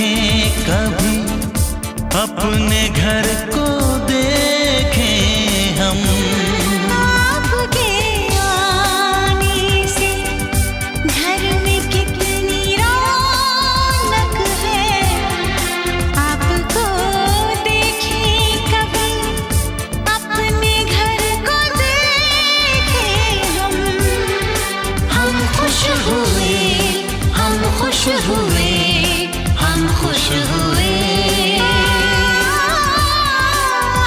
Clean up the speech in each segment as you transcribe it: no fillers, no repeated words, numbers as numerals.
देखें कभी, अपने घर को देखें हम। आपके आने से घर में कितनी रौनक है, आपको देखें कभी, अपने घर को देखें हम। हम खुश हुए, हम खुश हुए, हम खुश हुए,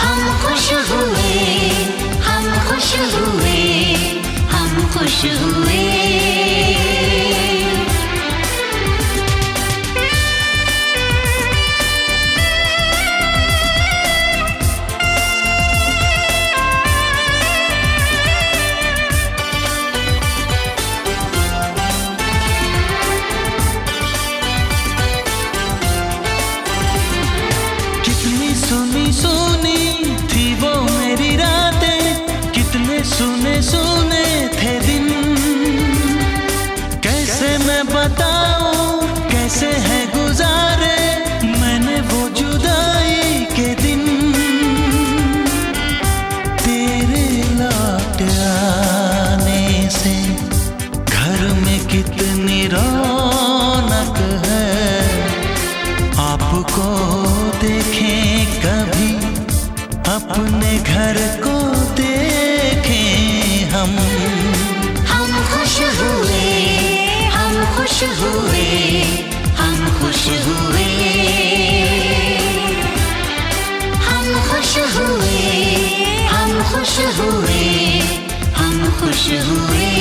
हम खुश हुए, हम खुश हुए, हम खुश हुए। सुनी सुनी थी वो मेरी रातें, कितने सुने सुने थे दिन। कैसे मैं बताऊं कैसे है गुजारे मैंने वो जुदाई के दिन। तेरे लौट आने से घर में कितनी रौनक है, आपको देखें कभी, अपने घर को देखें हम। हम खुश हुए, हम खुश हुए, हम खुश हुए, हम खुश हुए, हम खुश हुए, हम खुश हुए।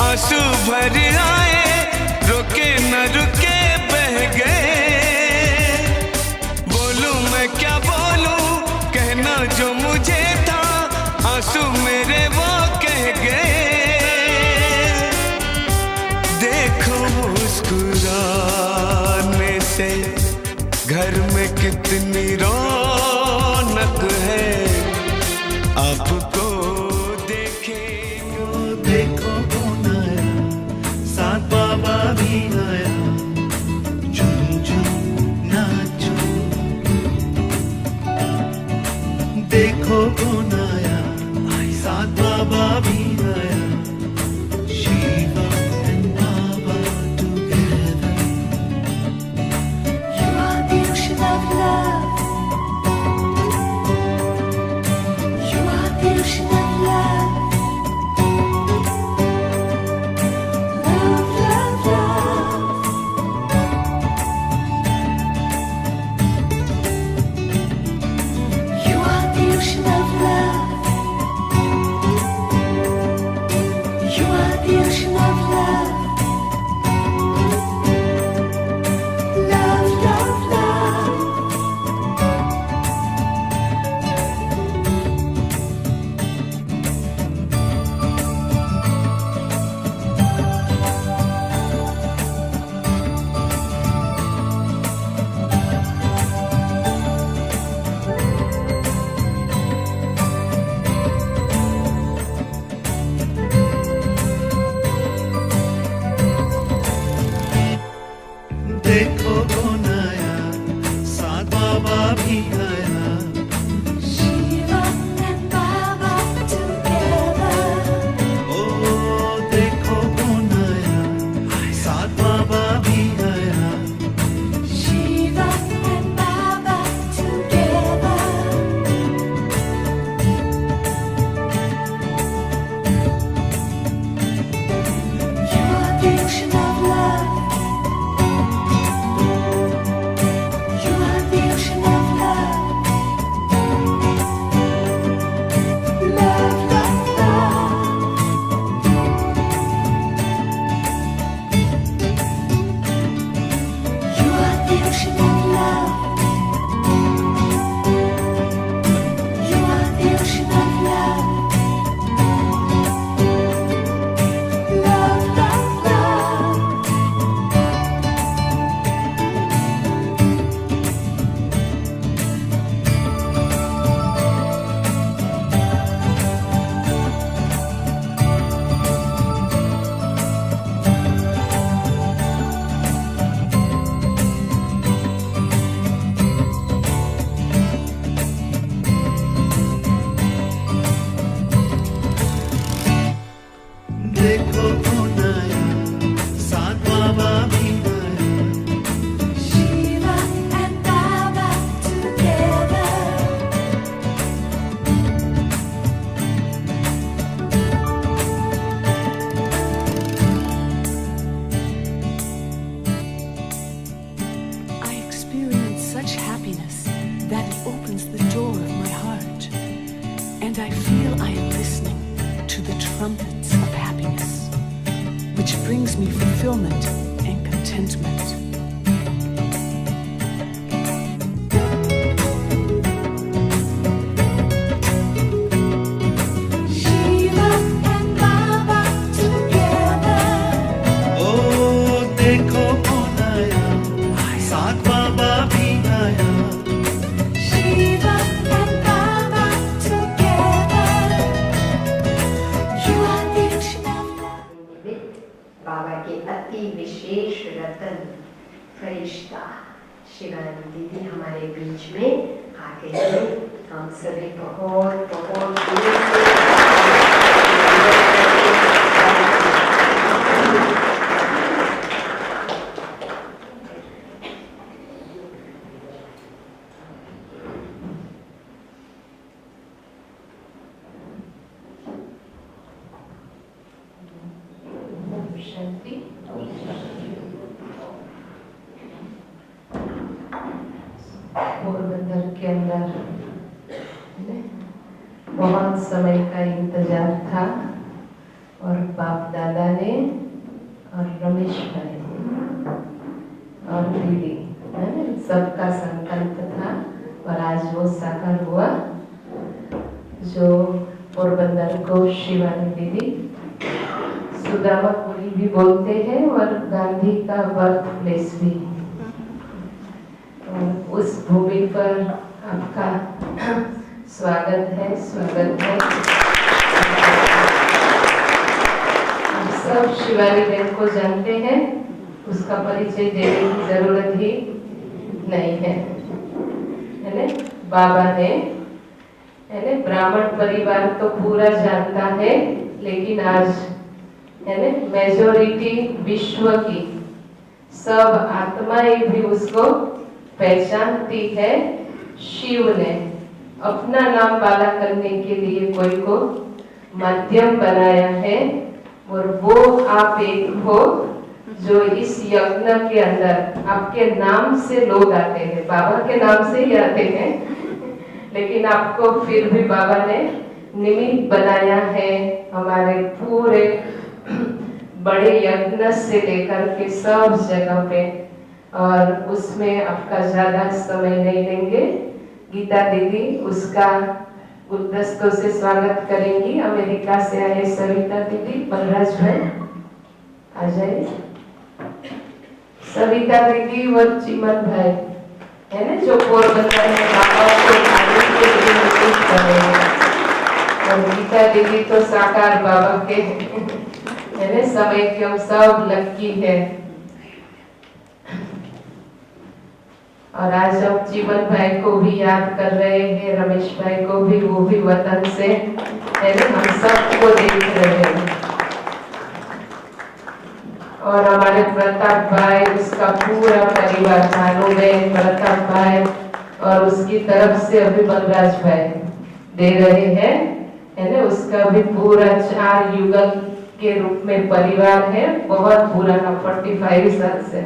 आंसू भर आए, रुके न रुके बह गए। that opens the door of my heart, and I feel I am listening to the trumpets of happiness, which brings me fulfillment and contentment. बाबा के अति विशेष रतन फरिश्ता शिवानी दीदी हमारे बीच में आ गई हैं। हम सभी बहुत बहुत दूर पोरबंदर के अंदर बहुत समय का इंतजार था और बाप दादा ने और रमेश भाई और दीदी सबका संकल्प था और आज वो साकार हुआ। जो पोरबंदर को शिवानी दीदी सुदामापुरी भी बोलते हैं और गांधी का बर्थ प्लेस भी। उस भूमि पर आपका स्वागत है। आप सब शिवानी बहन को जानते हैं, उसका परिचय देने की जरूरत ही नहीं है ना? बाबा ने ब्राह्मण परिवार तो पूरा जानता है, लेकिन आज मेजॉरिटी विश्व की सब आत्माएं भी उसको पहचानती है। शिव ने अपना नाम बाला करने के लिए कोई को माध्यम बनाया है और वो आप एक हो जो इस यज्ञ के अंदर आपके नाम से लोग आते हैं, बाबा के नाम से ही आते हैं, लेकिन आपको फिर भी बाबा ने निमित्त बनाया है। हमारे पूरे बड़े यज्ञ से लेकर के सब जगह पे, और उसमें आपका ज्यादा समय नहीं लेंगे। गीता दीदी उसका गुलदस्तों से स्वागत करेंगी। अमेरिका से आए सविता दीदी, बलराज भाई आ जाइए। सविता दीदी और चिमन भाई है ना, जो पोरबंदर में बाबा को खाने के लिए नियुक्त कर रहे हैं। और गीता दीदी तो साकार बाबा के है ना, समय के हम सब लक्की है। और आज हम जीवन भाई को भी याद कर रहे हैं, रमेश भाई को भी, वो भी वतन से है ना, हम सबको देख रहे हैं। और हमारे प्रताप भाई, उसका पूरा परिवार, भानुबेन, प्रताप भाई और उसकी तरफ से अभी बलराज भाई दे रहे हैं है ना, उसका भी पूरा 4 युगल के रूप में परिवार है, बहुत पुराना 45 साल से।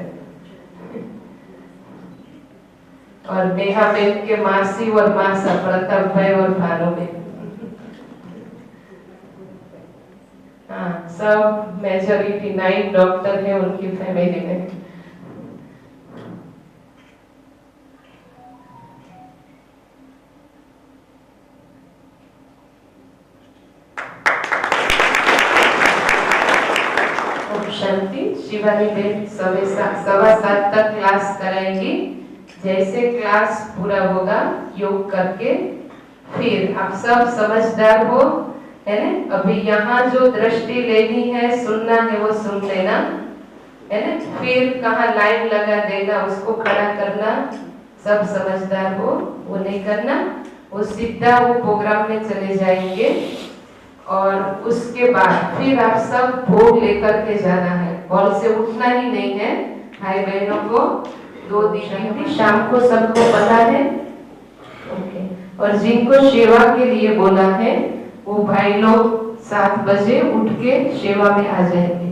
और नेहा बेन के मासी और मासा, प्रताप भाई और भानुबेन, हाँ सब मेजॉरिटी 9 डॉक्टर है उनकी फैमिली में। शांति। शिवानी बेन 7:15 तक क्लास कराएंगी। जैसे क्लास पूरा होगा योग करके, फिर आप सब समझदार हो है ना, अभी यहाँ जो दृष्टि लेनी है, सुनना है वो सुन लेना है ना, फिर कहाँ लाइन लगा देना, उसको खड़ा करना, सब समझदार हो वो नहीं करना, वो सीधा वो प्रोग्राम में चले जाएंगे। और उसके बाद फिर आप सब भोग लेकर के जाना है, हॉल से उठना ही नहीं है। भाई बहनों को 2 दिन भी शाम को सबको पता है, ओके। और जिनको सेवा के लिए बोला है वो भाई लोग 7 बजे उठ के सेवा में आ जाएंगे।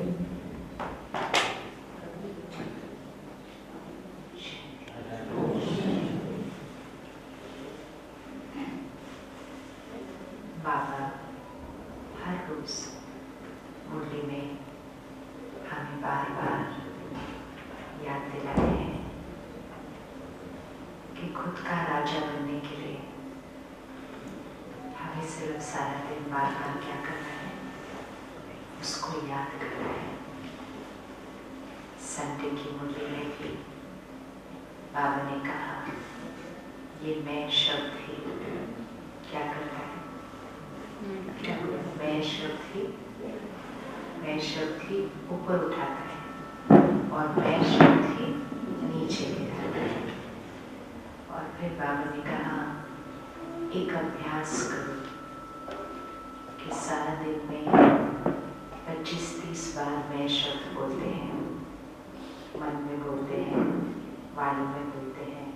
संडे की मुरली में भी बाबा ने कहा ये मैं शब्द ही क्या करता है, मैं शब्द ही ऊपर उठाता है और मैं शब्द ही नीचे गिराता है। और फिर बाबा ने कहा एक अभ्यास करो कि सारा दिन में 25-30 बार मैं शब्द बोलते हैं, मन में बोलते हैं, वाणी में बोलते हैं।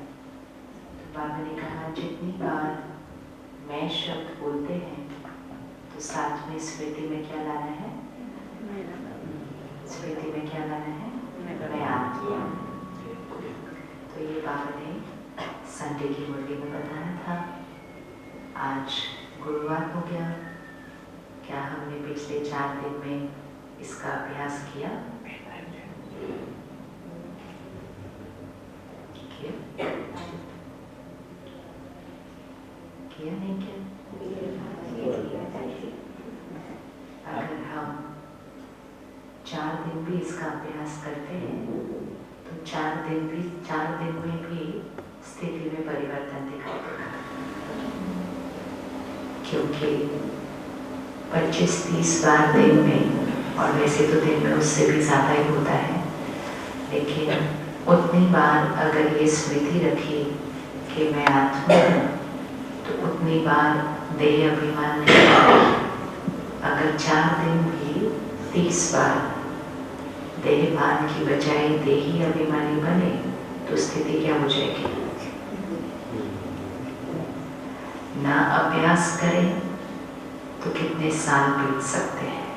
तो बाबा ने कहा जितनी बार मैं शब्द बोलते हैं तो साथ में स्मृति में क्या लाना है, स्मृति में क्या लाना है, मैं आत्मा। तो ये बाबा ने संडे की मुरली में बताया था। आज गुरुवार हो गया, क्या हमने पिछले 4 दिन में इसका अभ्यास किया? किया नहीं किया? अगर हम 4 दिन भी इसका अभ्यास करते हैं तो 4 दिन में भी स्थिति में परिवर्तन दिखाई देगा, क्योंकि 25-30 बार दिन में, और वैसे तो दिन में उससे भी ज़्यादा ही होता है, लेकिन उतनी बार अगर ये स्मृति रखी कि मैं आत्मा हूँ तो उतनी बार देह अभिमान नहीं होगा। अगर 4 दिन भी 30 बार देह भान की बजाय देही अभिमानी बने तो स्थिति क्या हो जाएगी? ना अभ्यास करें तो कितने साल बीत सकते हैं,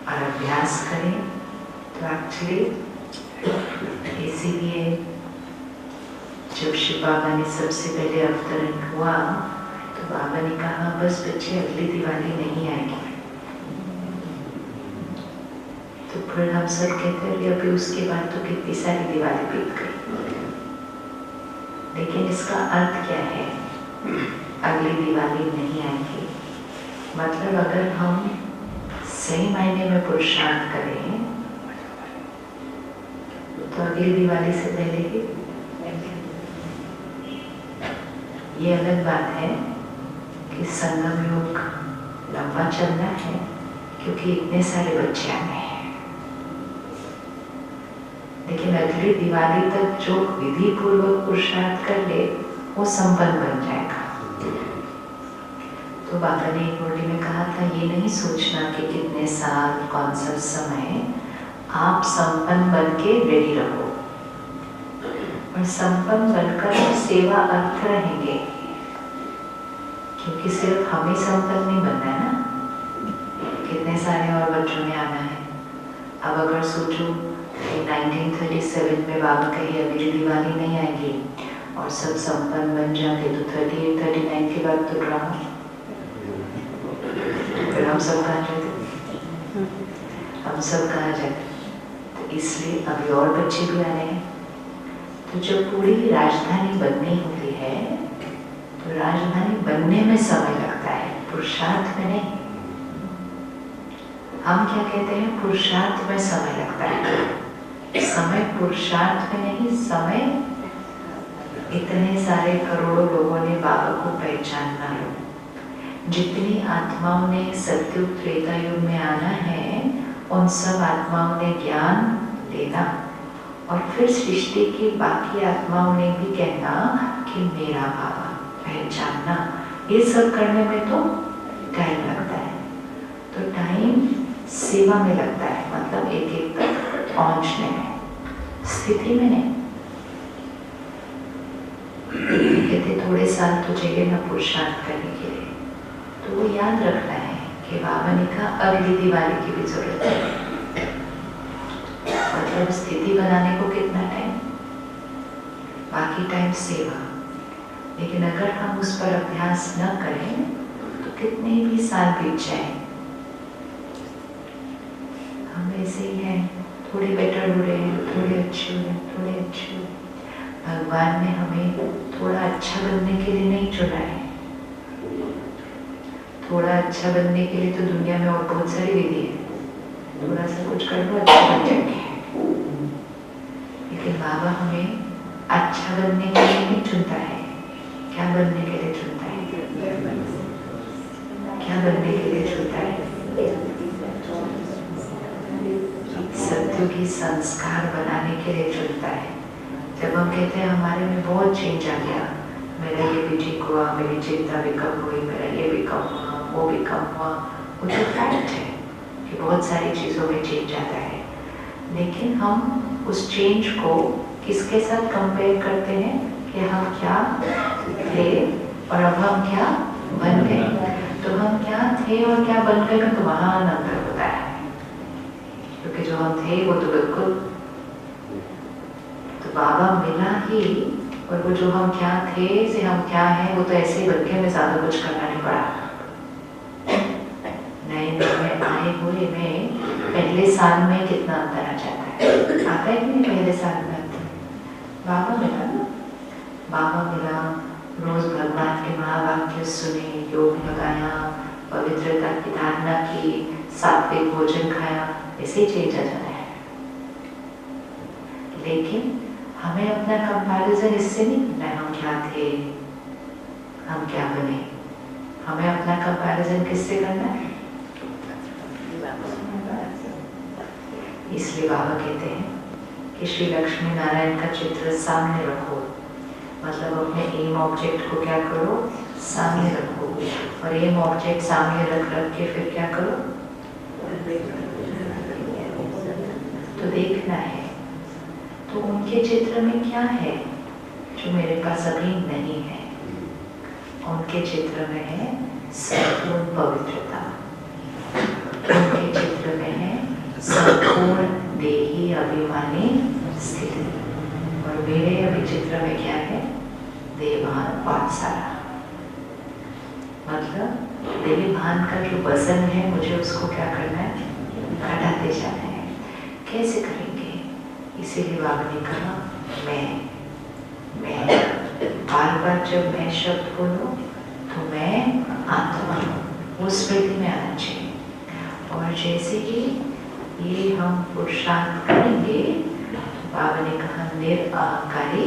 और अभ्यास करें तो एक्चुअली, इसीलिए जब शिव बाबा ने सबसे पहले अवतरण हुआ तो बाबा ने कहा बस बच्चे अगली दिवाली नहीं आएगी। तो फिर हम सब कहते हैं अभी उसके बाद तो कितनी सारी दिवाली बीत गई, लेकिन इसका अर्थ क्या है? अगली दिवाली नहीं आएगी मतलब अगर हम सही मायने में पुरुषार्थ करें तो अगली दिवाली से पहले ही। ये अलग बात है कि संगम योग लंबा चलना है क्योंकि इतने सारे बच्चे आने हैं, लेकिन अगली दिवाली तक जो विधि पूर्वक पुरुषार्थ कर ले वो संपन्न बन जाएगा। तो बाबा ने एक मुरली में कहा था ये नहीं सोचना कि कितने साल कौन सा समय, आप संपन्न बन के रेडी रहो, और संपन्न बनकर सेवा अर्थ रहेंगे, क्योंकि सिर्फ हमें संपन्न नहीं बनना है ना, कितने सारे और बच्चों ने आना है। अब अगर सोचो 1937 में बाबा कही अगली दिवाली नहीं आएगी और सब संपन्न बन जाते तो 38-39 के बाद तो ड्रामा, फिर हम सब कहाँ जाते, तो इसलिए अभी और बच्चे भी आने हैं। तो जब पूरी राजधानी बननी होती है तो राजधानी बनने में समय लगता है, पुरुषार्थ में नहीं। हम क्या कहते हैं, पुरुषार्थ में समय लगता है, समय पुरुषार्थ में नहीं। समय इतने सारे करोड़ों लोगों ने बाबा को पहचानना है, जितनी आत्माओं ने सत्युग त्रेता युग में आना है उन सब आत्माओं ने ज्ञान लेना, और फिर सृष्टि की बाकी आत्माओं ने भी कहना कि मेरा बाबा, पहचानना। ये सब करने में तो टाइम लगता है, तो टाइम सेवा में लगता है, मतलब एक तक पहुंचने में, स्थिति में नहीं। कहते थोड़े साल तो चाहिए ना पुरुषार्थ करने के लिए, तो वो याद रखना है कि बाबा ने कहा अगली दिवाली की भी जरूरत है, मतलब स्थिति बनाने को कितना टाइम, बाकी टाइम सेवा। लेकिन अगर हम उस पर अभ्यास न करें तो कितने भी साल बीत जाए, हम ऐसे ही हैं, थोड़े बेटर हो रहे हैं, थोड़े अच्छे हो रहे हैं, थोड़े अच्छे हो। भगवान ने हमें थोड़ा अच्छा बनने के लिए नहीं चुना है, थोड़ा अच्छा बनने के लिए तो दुनिया में और बहुत सारी विधि है, थोड़ा सा कुछ कर लो अच्छा बन जाएंगे। बाबा हमें अच्छा बनने के लिए नहीं चुनता है, क्या बनने के लिए चुनता है? क्या बनने के लिए चुनता है? सत्युगी संस्कार बनाने के लिए चुनता है। जब हम कहते हैं हमारे में बहुत चेंज आ गया, मेरा ये भी ठीक हुआ, मेरी चिंता भी कम हुई, मेरा ये भी कम हुआ, वो भी कम हुआ, वो तो फैक्ट है कि बहुत सारी चीज़ों में चेंज आता है। लेकिन हम उस चेंज को किसके साथ कंपेयर करते हैं कि हम क्या थे और अब हम क्या बन गए। तो हम क्या थे और क्या बन गए में तो महान अंतर होता है, क्योंकि जो हम थे वो तो बिल्कुल, तो बाबा मिला ही, और वो जो हम क्या थे से हम क्या हैं वो तो ऐसे ही बनके में ज्यादा कुछ करना नहीं पड़ा। नए में आए हुए में पहले साल में कितना अंतर आ जाता है, आता है कि नहीं? पहले साल में बाबा मिला ना, बाबा मिला, रोज भगवान के महावाक्य सुने, योग लगाया, पवित्रता की धारणा की, सात्विक भोजन खाया, ऐसे ही चेंज आ जाता है। लेकिन हमें अपना कंपैरिजन इससे नहीं करना है हम क्या थे, हम क्या बने। हमें अपना कंपैरिजन किससे करना है? इसलिए बाबा कहते हैं कि श्री लक्ष्मी नारायण का चित्र सामने रखो, मतलब अपने एम ऑब्जेक्ट को क्या करो, सामने रखो, और एम ऑब्जेक्ट सामने रख के फिर क्या करो, तो देखना है तो उनके चित्र में क्या है जो मेरे पास अभी नहीं है। उनके चित्र में है संपूर्ण पवित्रता, उनके चित्र में है संपूर्ण देही अभिमानी स्थिति, और मेरे अभी चित्र में क्या है? देहभान पाठशाला, मतलब देहभान का जो वजन है मुझे उसको क्या करना है? घटाते जाना है। कैसे करेंगे? इसीलिए बाबा ने कहा मैं बार बार जब मैं शब्द बोलो तो मैं आत्मा हूँ, वो स्मृति में आना चाहिए। और जैसे ही ये हम पुरुषार्थ करेंगे, बाबा ने कहा निरअहंकारी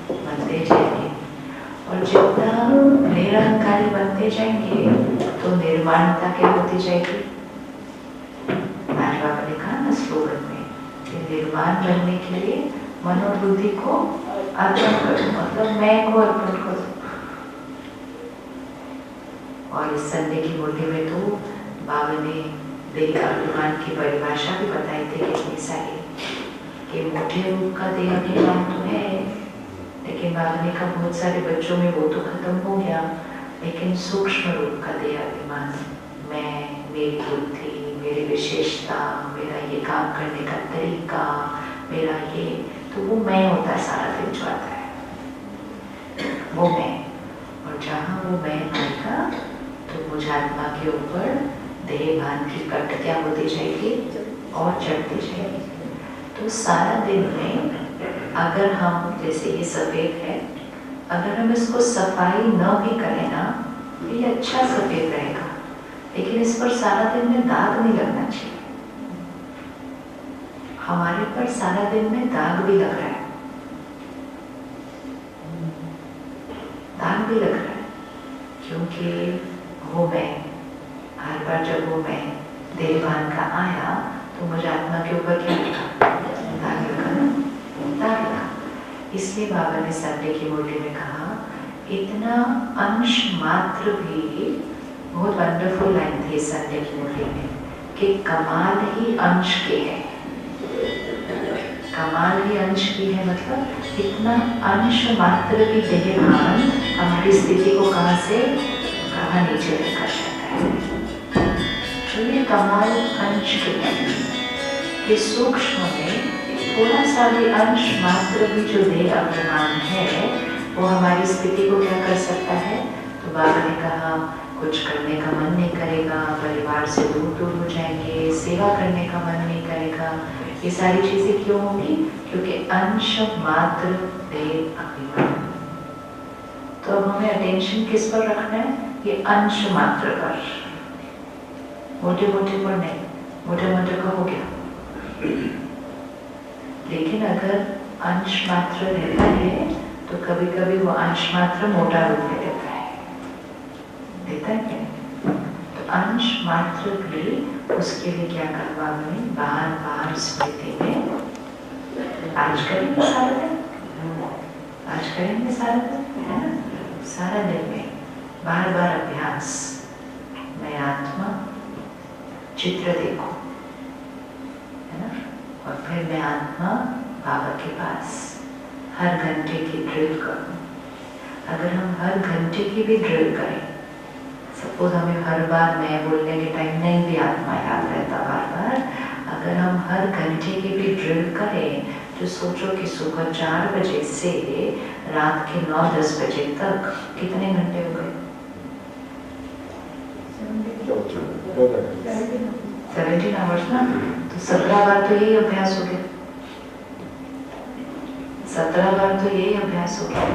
बनते जाएंगे, और जितना निरअहंकारी बनते जाएंगे तो निर्वाणता क्या होती जाएगी? आज बाबा ने कहा ना स्लोगन में, निर्वाण बनने के लिए मनोबुद्धि को अर्पण करो, मतलब मैं को अर्पण करो। और इस संडे की मूर्ति में तो बाबा ने देह अभिमान की परिभाषा भी बताई थी कितनी सारी, कि मोटे रूप का देह अभिमान तो है, लेकिन बाबा ने कहा बहुत सारे बच्चों में वो तो खत्म हो गया, लेकिन सूक्ष्म रूप का देह अभिमान, मैं, मेरी बुद्धि, मेरी विशेषता, मेरा ये काम करने का तरीका, मेरा ये, तो वो मैं होता है सारा दिन जो आता है, वो मैं। और जहाँ वो मैं आएगा तो मुझ आत्मा के ऊपर देहभान की कट क्या होती जाएगी और चढ़ती जाएगी। तो सारा दिन में अगर हम, जैसे ये सफेद है, अगर हम इसको सफाई न भी करें ना, तो ये अच्छा सफेद रहेगा, लेकिन इस पर सारा दिन में दाग नहीं लगना चाहिए। हमारे पर सारा दिन में दाग भी लग रहा है, दाग भी लग रहा है, क्योंकि वो मैं, हर बार जब वो मैं देहभान का आया तो मुझे आत्मा के ऊपर क्या लगा? दाग लगा ना, दाग लगा। इसलिए बाबा ने संडे की मूर्ति में कहा, इतना अंश मात्र भी, बहुत वंडरफुल लाइन थी संडे की मूर्ति में, कि कमाल ही अंश के है, कमाल ही अंश की है, मतलब इतना अंश मात्र भी देहभान हमारी स्थिति को कहाँ से कहाँ नीचे लेकर जाता है। तो ये कमाल अंश के है कि सूक्ष्म में थोड़ा सा भी अंश मात्र भी जो देह अभिमान है वो हमारी स्थिति को क्या कर सकता है। तो बाबा ने कहा कुछ करने का मन नहीं करेगा, परिवार से दूर दूर हो जाएंगे, सेवा करने का मन नहीं करेगा। ये सारी चीजें क्यों होंगी? क्योंकि अंश मात्र देह अभिमान। तो अब हमें अटेंशन किस पर रखना है? ये अंश मात्र पर, मोटे मोटे पर नहीं, मोटे मोटे का हो गया। लेकिन अगर अंश मात्र रहता है तो कभी कभी वो अंश मात्र मोटा रूप में देता है क्या नहीं? तो अंश मात्र भी उसके लिए क्या करवा में बार बार स्मृति में आज करेंगे सारा दिन, आज करेंगे सारा दिन, है ना? सारा दिन में बार बार अभ्यास, मैं आत्मा चित्र देखूं, है ना? और फिर मैं आत्मा बाबा के पास हर घंटे की ड्रिल करूं। अगर हम हर घंटे की भी ड्रिल करें, सपोज हमें हर बार मैं बोलने के टाइम नहीं भी आत्मा याद रहता बार बार, अगर हम हर घंटे की भी ड्रिल करें तो सोचो कि सुबह 4 बजे से रात के 9-10 बजे तक कितने घंटे हो गए? 17 आवर्स ना? तो 17 बार तो यही अभ्यास हो गया, 17 बार तो यही अभ्यास हो गया।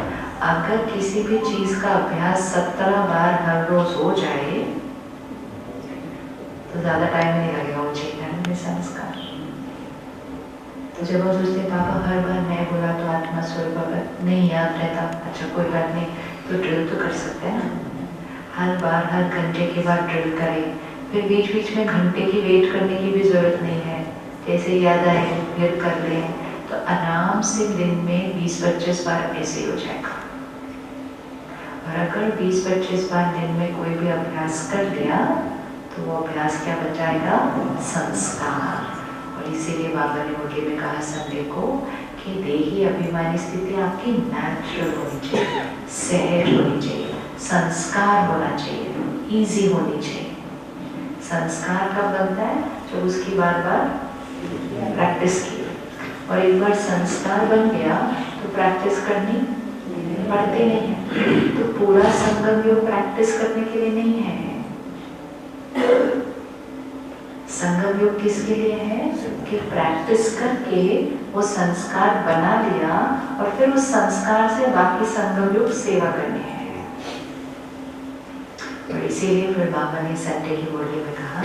अगर किसी भी चीज का अभ्यास 17 बार हर रोज हो जाए तो ज्यादा टाइम नहीं लगेगा वो चेतन में संस्कार। तो जब हम सोचते पापा हर बार मैं बोला तो आत्मा स्वरूप अगर नहीं याद रहता, अच्छा कोई बात नहीं, तो ड्रिल तो कर सकते हैं ना। हर बार हर घंटे के बाद ड्रिल करें, फिर बीच बीच में घंटे की वेट करने की भी जरूरत नहीं है, जैसे याद आए फिर कर लें, तो आराम से दिन में 20-25 बार ऐसे हो जाएगा। और अगर 20-25 बार दिन में कोई भी अभ्यास कर लिया तो वो अभ्यास क्या बन जाएगा? संस्कार। और इसीलिए बाबा ने मुझे में कहा संडे को कि देही अभिमानी स्थिति आपकी नेचुरल होनी चाहिए, सहज होनी चाहिए, संस्कार होना चाहिए, इजी होनी चाहिए। संस्कार कब बनता है? जब उसकी बार बार प्रैक्टिस की, और एक बार संस्कार बन गया तो प्रैक्टिस करनी पड़ती नहीं है। तो पूरा संगम योग प्रैक्टिस करने के लिए नहीं है, संगम योग किसके लिए है? कि प्रैक्टिस करके वो संस्कार बना लिया और फिर उस संस्कार से बाकी संगम योग सेवा करनी है। और इसीलिए फिर बाबा ने संडे की मुरली में कहा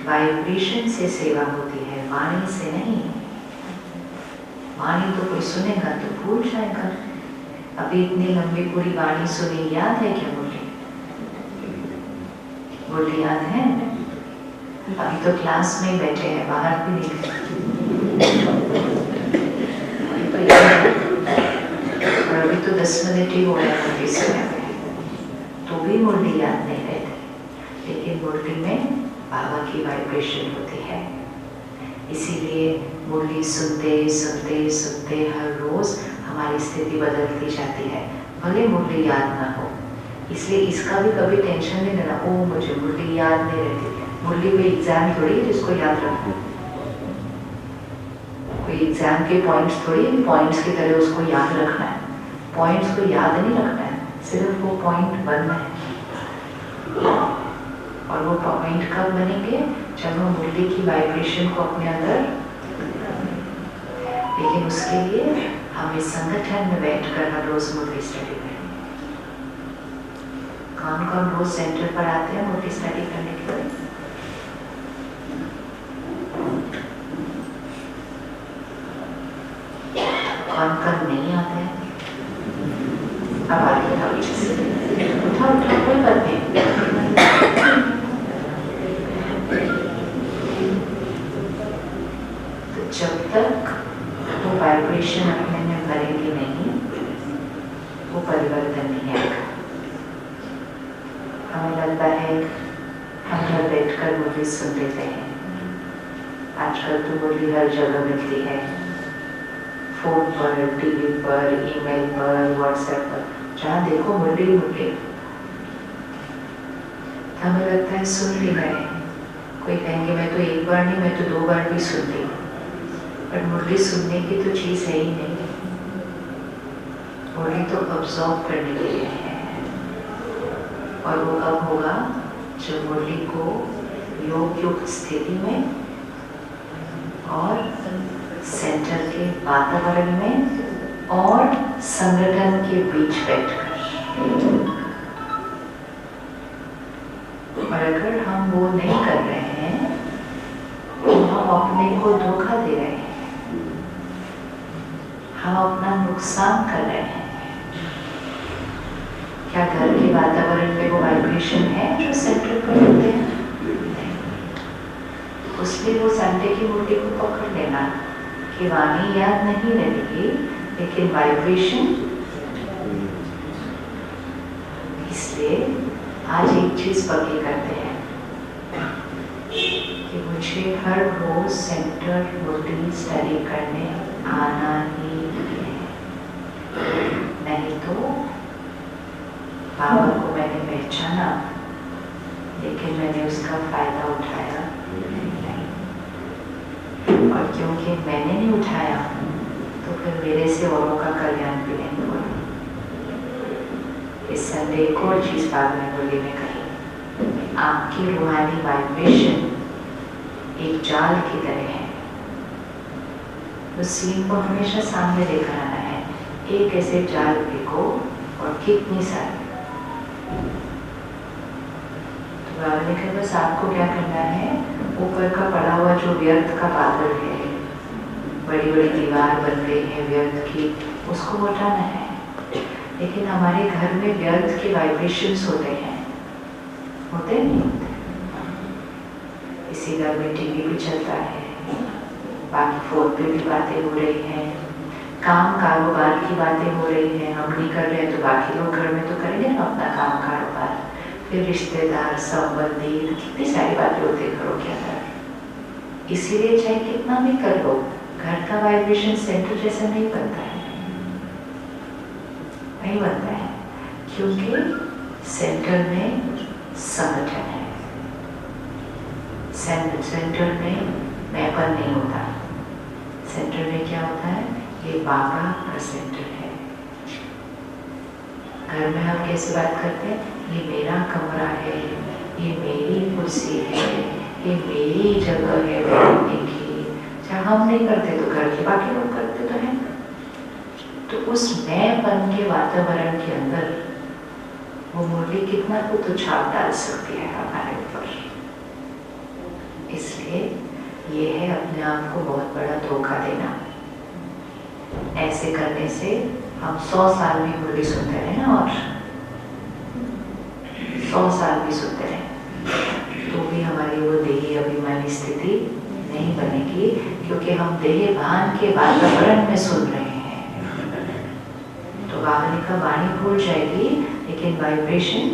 वाइब्रेशन से सेवा होती है, वाणी से नहीं। वाणी तो कोई सुनेगा तो भूल जाएगा। अभी इतनी लंबी पूरी वाणी सुनी, याद है क्या मुरली? मुरली याद है? अभी तो क्लास में ही बैठे हैं, बाहर भी नहीं गए। अभी तो याद है, और अभी तो 10 मिनट ही हो रहे हैं मुरली सुने में, तो भी मुरली याद नहीं रहती। लेकिन मुरली में बाबा की वाइब्रेशन होती है, इसीलिए मुरली सुनते सुनते सुनते हर रोज हमारी स्थिति बदलती जाती है, भले मुरली याद ना हो। इसलिए इसका भी कभी टेंशन नहीं लेना, ओ मुझे मुरली याद नहीं रहती। मुरली कोई एग्जाम थोड़ी है जिसको याद रखना, कोई एग्जाम के पॉइंट्स थोड़ी है, पॉइंट्स की तरह उसको याद रखना है। पॉइंट्स को याद नहीं रखना है, सिर्फ वो पॉइंट बनना है। और वो पॉइंट कब बनेंगे? जब हम मुरली की वाइब्रेशन को अपने अंदर, लेकिन उसके लिए हम इस संगठन में बैठकर हर रोज मुरली स्टडी करें। कौन कौन रोज सेंटर पर आते हैं मुरली स्टडी करने के लिए? कौन कौन नहीं आते हैं? अब आगे उठाओ, उठाओ कोई बात नहीं। तो जब तक वो वाइब्रेशन अपने में भरेगी नहीं, वो परिवर्तन नहीं आएगा। हमें लगता है हम घर बैठकर मुरली सुन लेते हैं, आजकल तो मुरली हर जगह मिलती है, फोन पर, टीवी पर, ईमेल पर, व्हाट्सएप पर, जहाँ देखो मुरली मुरली। हमें लगता है सुन भी रहे हैं, कोई कहेंगे मैं तो एक बार नहीं, मैं तो 2 बार भी सुन ली, पर मुरली सुनने की तो चीज है ही नहीं। मुरली तो ऑब्जॉर्व करने के लिए है, और वो कब होगा? जब मुरली को योग युक्त स्थिति में और सेंटर के वातावरण में और संगठन के बीच बैठकर। और अगर हम वो नहीं कर रहे हैं तो हम अपने को धोखा दे रहे हैं। हम अपना नुकसान कर रहे हैं। क्या घर के वातावरण में वो वाइब्रेशन है जो सेंटर पर होते हैं? उसलिए वो संडे की मूर्ति को पकड़ लेना कि वाणी याद नहीं रहेगी, लेकिन वाइब्रेशन। इसलिए आज एक चीज पक्की करते हैं कि मुझे हर रोज सेंटर मूर्ति स्टडी करने आना ही है। नहीं तो बाबा को मैंने पहचाना, लेकिन मैंने उसका फायदा उठाया नहीं। और क्योंकि मैंने नहीं उठाया तो फिर मेरे से औरों का कल्याण भी नहीं हुआ। इस संडे एक और चीज बाबा ने बोली में कही, आपकी रूहानी वाइब्रेशन एक जाल की तरह है। उस सीन को हमेशा सामने लेकर आना है। एक ऐसे जाल फेंको और कितनी सारी। तो बाबा ने कहा बस आपको क्या करना है, ऊपर का पड़ा हुआ जो व्यर्थ का बादल है, बड़ी बड़ी दीवार बन गई है व्यर्थ की, उसको हटाना है। लेकिन हमारे घर में व्यर्थ के वाइब्रेशंस होते हैं, होते नहीं होते? इसी घर में टीवी भी चलता है, बाकी फोन पे भी बातें हो रही हैं, काम कारोबार की बातें हो रही हैं। हम नहीं कर रहे हैं तो बाकी लोग घर में तो करेंगे ना अपना काम कारोबार। फिर रिश्तेदार, संबंधी, कितनी सारी बातें होती है घरों के अंदर। इसीलिए चाहे कितना भी कर लो, घर का वाइब्रेशन सेंटर जैसा नहीं बनता है, नहीं बनता है, क्योंकि सेंटर में संगठन है। सेंटर में मैंपन नहीं होता। सेंटर में क्या होता है, ये बाबा का सेंटर है। घर में हम कैसे बात करते हैं, ये मेरा कमरा है, ये मेरी कुर्सी है, ये मेरी जगह है बैठने की। चाहे हम नहीं करते तो घर के बाकी लोग करते तो हैं। तो उस मैंपन के वातावरण के अंदर वो मुरली कितना को तो छाप डाल सकती है हमारे ऊपर। इसलिए ये है अपने आप को बहुत बड़ा धोखा देना। ऐसे करने से हम 100 साल भी मुरली सुनते रहे ना, और 100 साल भी सुनते रहे तो भी हमारी वो देही अभिमानी स्थिति नहीं बनेगी, क्योंकि हम देह भान के वातावरण में सुन रहे हैं। तो बाबा ने कहा वाणी भूल जाएगी, लेकिन वाइब्रेशन।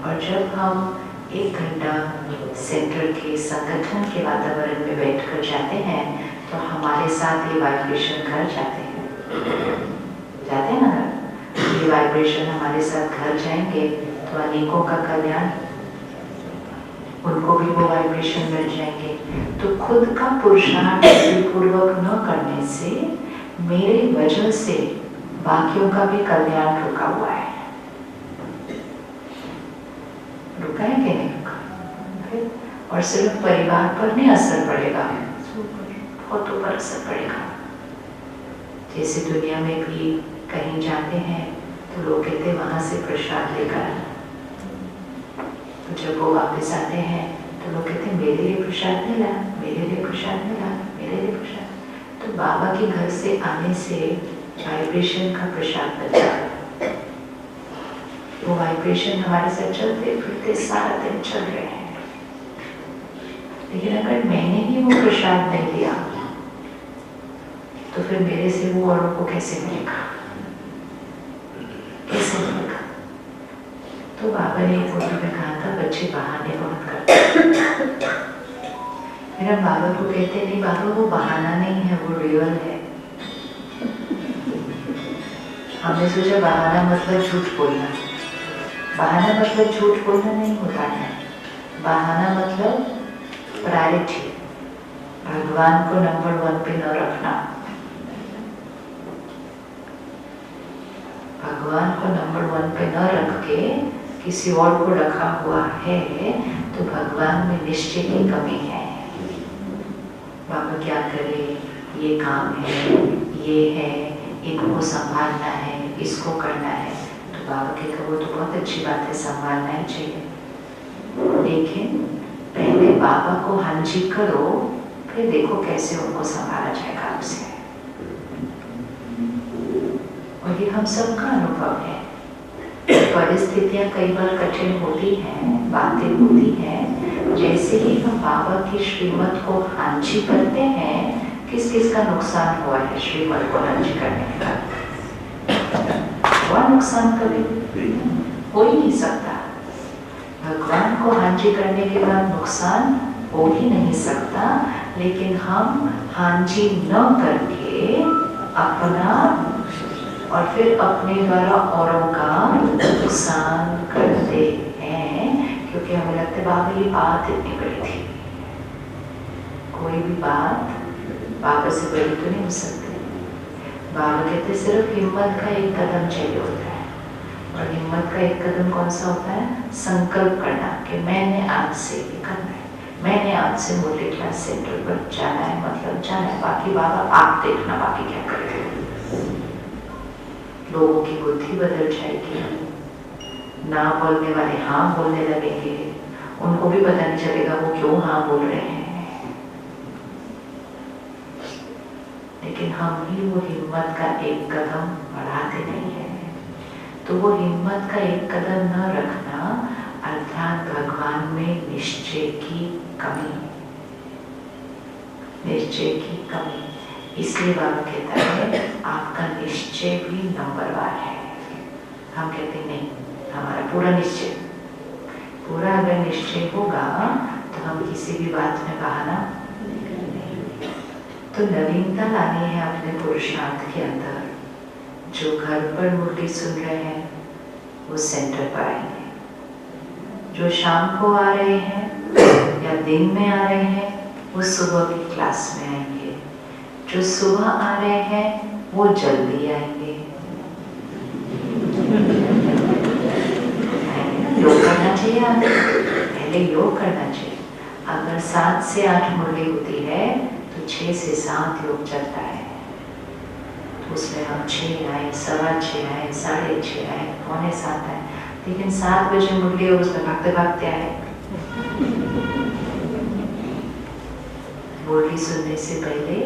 और जब हम 1 घंटा सेंटर के संगठन के वातावरण में बैठकर जाते हैं तो हमारे साथ ये वाइब्रेशन घर जाते हैं ना। ये वाइब्रेशन हमारे साथ घर जाएंगे तो अनेकों का कल्याण, उनको भी वो वाइब्रेशन मिल जाएंगे। तो खुद का पुरुषार्थ पूर्वक न करने से मेरे वजह से बाकियों का भी कल्याण रुका हुआ है। रुका है कि नहीं रुका? और सिर्फ परिवार पर नहीं असर पड़ेगा, बहुत ऊपर असर पड़ेगा। जैसे दुनिया में भी कहीं जाते हैं तो लोग कहते हैं वहां से प्रसाद लेकर आना। तो जब वो वापस आते हैं तो लोग कहते हैं मेरे लिए प्रसाद मिला, मेरे लिए प्रसाद मिला, मेरे लिए प्रसाद। तो बाबा के घर से आने से वाइब्रेशन का प्रसाद बचा है। वो वाइब्रेशन हमारे साथ चलते फिरते सारा दिन चल रहे हैं। लेकिन अगर मैंने ही वो प्रसाद नहीं लिया तो फिर मेरे से वो औरों को कैसे मिलेगा, कैसे मिलेगा? तो बाबा ने एक फोटो में कहा था बच्चे बहाने बहुत करते। फिर हम बाबा को कहते नहीं बाबा वो बहाना नहीं है, वो रियल है। हमने सोचा बहाना मतलब झूठ बोलना। बहाना मतलब झूठ बोलना नहीं होता है। बहाना मतलब प्रायोरिटी, भगवान को नंबर 1 पे न रखना। भगवान को नंबर 1 पे न रख के किसी और को रखा हुआ है तो भगवान में निश्चय की कमी है। बाबा क्या करे, ये काम है, ये है, इनको संभालना है, इसको करना है। तो बाबा के कहा वो तो बहुत अच्छी बात है, संभालना ही चाहिए, लेकिन पहले बाबा को हांजी करो, फिर देखो कैसे उनको संभाला जाएगा आपसे। हम सबका अनुभव है। परिस्थितियां कई बार कठिन होती हैं, बातें होती हैं। जैसे ही हम बाबा की श्रीमत को हांजी करते हैं, किस किस का नुकसान हुआ है श्रीमत को हांजी करने के बाद? हुआ नुकसान? कभी हो ही नहीं सकता। भगवान को हांजी करने के बाद नुकसान हो ही नहीं सकता। लेकिन हम हांजी न करके अपना और फिर अपने द्वारा औरों का नुकसान करते हैं, क्योंकि हमें लगता है बाबा ये बात इतनी बड़ी थी। कोई भी बात बाबा से बड़ी तो नहीं हो सकती। बाबा कहते सिर्फ हिम्मत का एक कदम चाहिए होता है। और हिम्मत का एक कदम कौन सा होता है? संकल्प करना कि मैंने आज से ये करना है, मैंने आज से मुरली क्लास सेंटर पर जाना है, मतलब जाना है। बाकी बाबा आप देखना बाकी क्या करेंगे। लोगों की बुद्धि बदल जाएगी, ना बोलने वाले हाँ बोलने लगेंगे, उनको भी पता नहीं चलेगा वो क्यों हाँ बोल रहे हैं। लेकिन हम ही वो हिम्मत का एक कदम बढ़ाते नहीं है। तो वो हिम्मत का एक कदम न रखना अर्थात भगवान में निश्चय की कमी, निश्चय की कमी। इसलिए बाबा कहता है आपका निश्चय भी नंबरवार है। हम कहते नहीं, हमारा पूरा निश्चय, पूरा अगर निश्चय होगा तो हम किसी भी बात में बहाना नहीं। तो नवीनता लानी है अपने पुरुषार्थ के अंदर। जो घर पर मुरली सुन रहे हैं वो सेंटर पर आएंगे, जो शाम को आ रहे हैं या दिन में आ रहे हैं वो सुबह की क्लास में आएंगे, जो सुबह आ रहे हैं वो जल्दी आएंगे। योग करना चाहिए, आगे पहले योग करना चाहिए। अगर 7 से 8 मुरली होती है तो 6 से 7 योग चलता है। तो उसमें हम 6 आए, 6:15 आए, 6:30 आए, 6:45 आए, लेकिन 7 बजे मुरली और उसमें भागते भागते आए। मुरली सुनने से पहले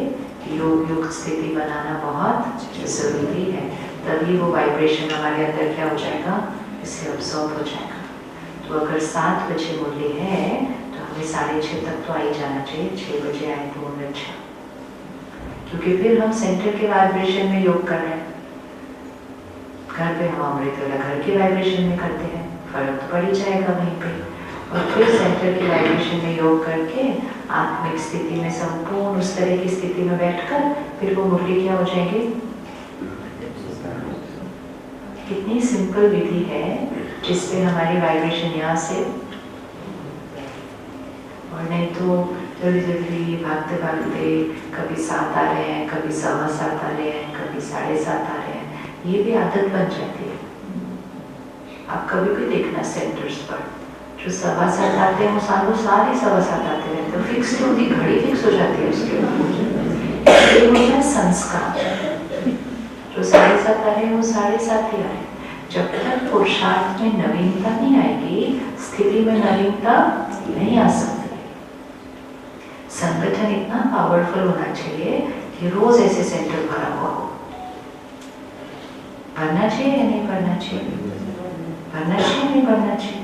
योग युक्त स्थिति बनाना बहुत जरूरी है, तभी वो वाइब्रेशन हमारे अंदर क्या हो जाएगा, इससे अब्सॉर्ब हो जाएगा। तो अगर 7 बजे मुरली है तो हमें 6:30 तक तो आ ही जाना चाहिए। 6 बजे आए तो उनमें अच्छा, क्योंकि फिर हम सेंटर के वाइब्रेशन में योग कर रहे हैं। घर पे हम अमृत वाला घर के वाइब्रेशन में करते हैं, फर्क तो पड़ ही जाएगा वहीं पे। और फिर सेंटर के वाइब्रेशन में योग करके आत्मिक स्थिति में संपूर्ण उस तरह की स्थिति में बैठकर फिर वो मुरली क्या हो जाएंगे। कितनी सिंपल विधि है जिससे हमारी वाइब्रेशन यहाँ से, और नहीं तो जल्दी जल्दी भागते भागते कभी 7 आ रहे हैं, कभी 7:15 आ रहे हैं, कभी 7:30 आ रहे हैं, ये भी आदत बन जाती है। आप कभी भी देखना सेंटर्स पर जो 7:15 आते हैं वो सारे 7:15 आते हैं, तो फिक्स नहीं होती, घड़ी फिक्स हो जाती है उसके। ये होता है संस्कार। जो 7:30 आ रहे हैं वो 7:30 ही आ रहे हैं। जब तक पुरुषार्थ में नवीनता नहीं आएगी, स्थिति में नवीनता नहीं आ सकती। संगठन इतना पावरफुल होना चाहिए कि रोज ऐसे सेंटर भरा हुआ हो। भरना चाहिए या नहीं भरना चाहिए? भरना चाहिए नहीं भरना चाहिए?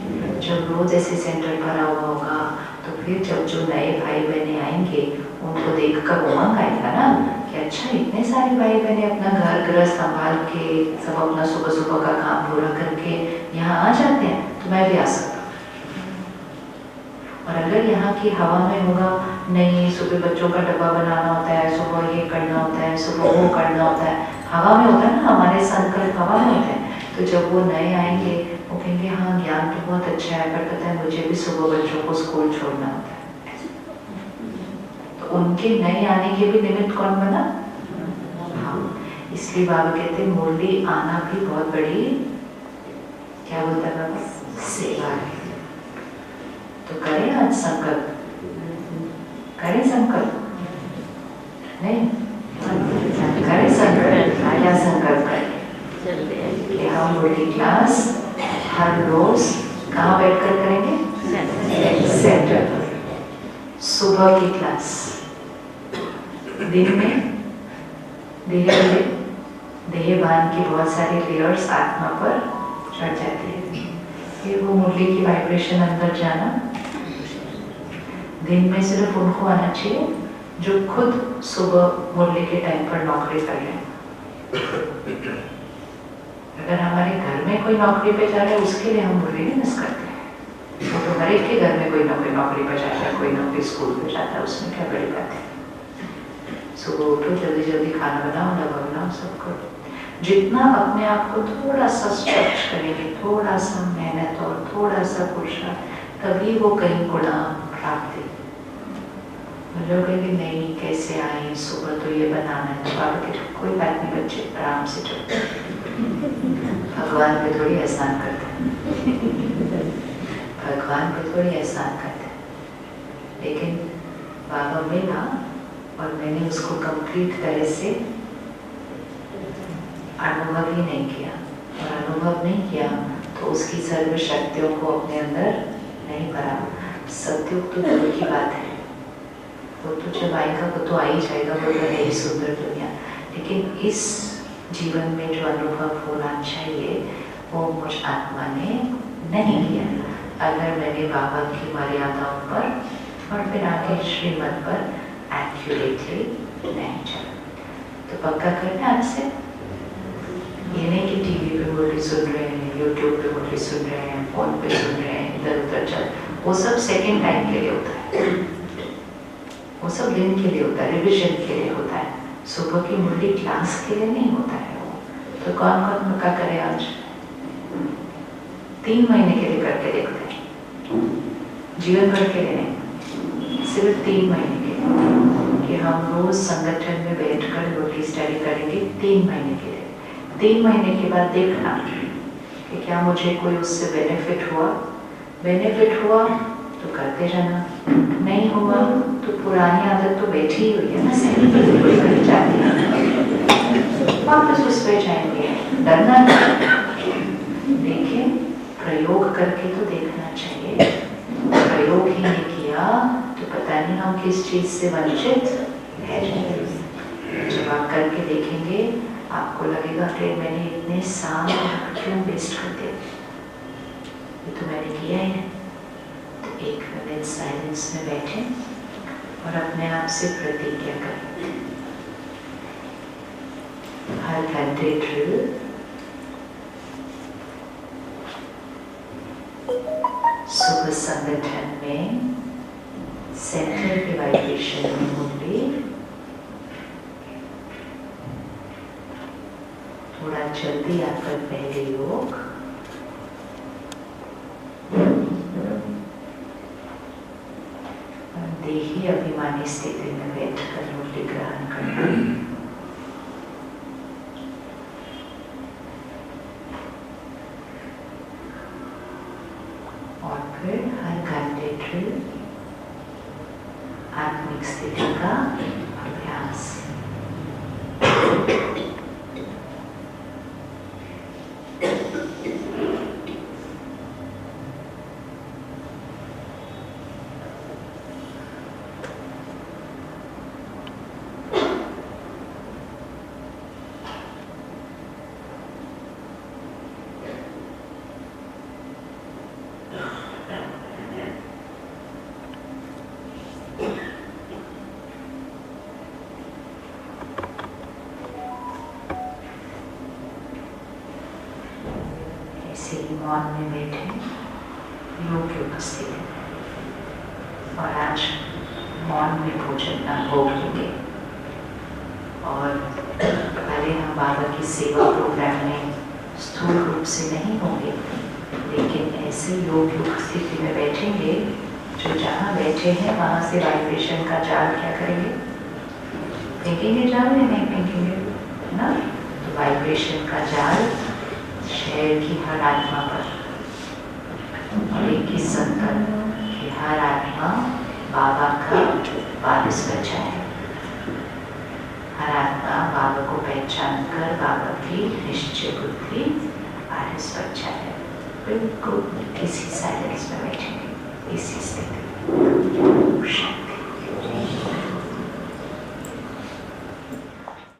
जब रोज ऐसे सेंटर भरा हुआ होगा तो फिर जब जो नए भाई बहने आएंगे उनको देखकर उमंग आएगा ना कि अच्छा इतने सारे भाई बहने अपना घर गृह संभाल के सब अपना सुबह सुबह का काम पूरा करके यहाँ आ जाते हैं, तो मैं भी आ सकता हूँ। और अगर यहाँ की हवा में होगा नहीं, सुबह बच्चों का डब्बा बनाना होता है, सुबह ये करना होता है, सुबह वो करना होता है, हवा में होता है ना, हमारे संकल्प हवा में होते हैं। तो जब वो नए आएंगे वो कहेंगे हाँ ज्ञान तो बहुत अच्छा है, पर पता है मुझे भी सुबह बच्चों को स्कूल छोड़ना होता है। तो उनके नए आने के भी निमित्त कौन बना? हाँ। इसलिए बाबा कहते हैं मुरली आना भी बहुत बड़ी, क्या बोलता है बाबा, सेवा है। तो करें आज संकल्प, करें संकल्प, नहीं करें संकल्प, क्या संकल्प करें कि हम मुरली क्लास हर रोज कहाँ बैठकर करेंगे? सेंटर पर। सुबह की क्लास, दिन में धीरे धीरे देहभान की बहुत सारी लेयर्स आत्मा पर चढ़ जाती है। फिर वो मुरली की वाइब्रेशन अंदर जाना, दिन में सिर्फ उनको आना चाहिए जो खुद सुबह मुरली के टाइम पर नौकरी कर रहे हैं। अगर हमारे घर में कोई नौकरी पे जा रहा है उसके लिए हम मुरली नहीं मिस करते हैं। वो तो हर एक के घर में कोई नौकरी पे जाता है, कोई नौकरी स्कूल पे जाता है, उसमें क्या बड़ी बात है। सुबह उठो, जल्दी जल्दी खाना बनाओ, दवा बनाओ, सब करो। जितना अपने आप को थोड़ा सा स्ट्रेच करेंगे, थोड़ा सा मेहनत और थोड़ा सा पुरुषार्थ, तभी वो कहीं गुणा प्राप्ति। लोग कहेंगे नहीं कैसे आए, सुबह तो ये बनाना है, बाबा के कोई बात नहीं बच्चे आराम से चलते, भगवान पे थोड़ी एहसान करते हैं, भगवान पे थोड़ी एहसान करते हैं। लेकिन बाबा मिला और मैंने उसको कंप्लीट तरह से अनुभव ही नहीं किया, और अनुभव नहीं किया तो उसकी सर्व शक्तियों को अपने अंदर नहीं भरा। सत्युग तो दूर की बात है, वो तो जब आएगा वो तो आ ही जाएगा, वो तो है ही सुंदर दुनिया। लेकिन इस जीवन में जो अनुभव होना चाहिए वो मुझ आत्मा ने नहीं किया। अगर मैंने बाबा की मर्यादाओं पर और फिर आगे श्रीमत पर एक्यूरेटली नहीं चला, तो पक्का करना आज से। ये नहीं कि टीवी पे मुरली सुन रहे हैं, यूट्यूब पे मुरली सुन रहे हैं, फोन पे सुन रहे हैं, इधर उधर चल, वो सब सेकेंड टाइम के लिए होता है, वो सब दिन के लिए होता है, रिविजन के लिए होता है। सुबह की मुरली क्लास के लिए नहीं होता है वो। तो कौन कौन पक्का करे आज? 3 महीने के लिए करके देखते हैं, जीवन भर के लिए नहीं, सिर्फ 3 महीने के लिए, कि हम रोज संगठन में बैठकर मुरली स्टडी करेंगे 3 महीने के लिए। 3 महीने के बाद देखना कि क्या मुझे कोई उससे बेनिफिट हुआ। बेनिफिट हुआ तो करते जाना, नहीं हुआ तो पुरानी आदत तो बैठी ही हुई है ना, सही जाती है, वापस उस पे जाएंगे। डरना नहीं, देखिए प्रयोग करके तो देखना चाहिए। प्रयोग ही नहीं किया तो पता नहीं हम किस चीज से वंचित है। जब आप करके देखेंगे आपको लगेगा कि मैंने इतने साल क्यों वेस्ट कर दिया, ये तो मैंने किया ही नहीं। तो 1 मिनट साइलेंस में बैठे और अपने आप से प्रतिज्ञा करें। हर घंटे ड्रिल, सुबह संगठन में सेंटर के वाइब्रेशन में मुरली, थोड़ा जल्दी आकर पहले योग, देही अभिमानी स्थिति में बैठकर मुरली ग्रहण करना। और फिर हर घंटे ड्रिल, आत्मिक स्थिति का अभ्यास। मौन में बैठे योग की उपस्थिति में, और आज मौन में भोजन न भोगेंगे। और भले हम बाबा की सेवा प्रोग्राम में स्थूल रूप से नहीं होंगे, लेकिन ऐसे योग की उपस्थिति में बैठेंगे जो जहाँ बैठे हैं वहाँ से वाइब्रेशन का जाल क्या करेंगे, फेंकेंगे जाल या नहीं फेंकेंगे, है ना। तो वाइब्रेशन का जाल शहर की हर आत्मा पर, और एक ही संकल्प कि हर आत्मा बाबा का वारिस बचा है। हर आत्मा बाबा को पहचान कर बाबा की निश्चय बुद्धि वारिस बचा है। बिल्कुल इसी साइलेंस में बैठेंगे, इसी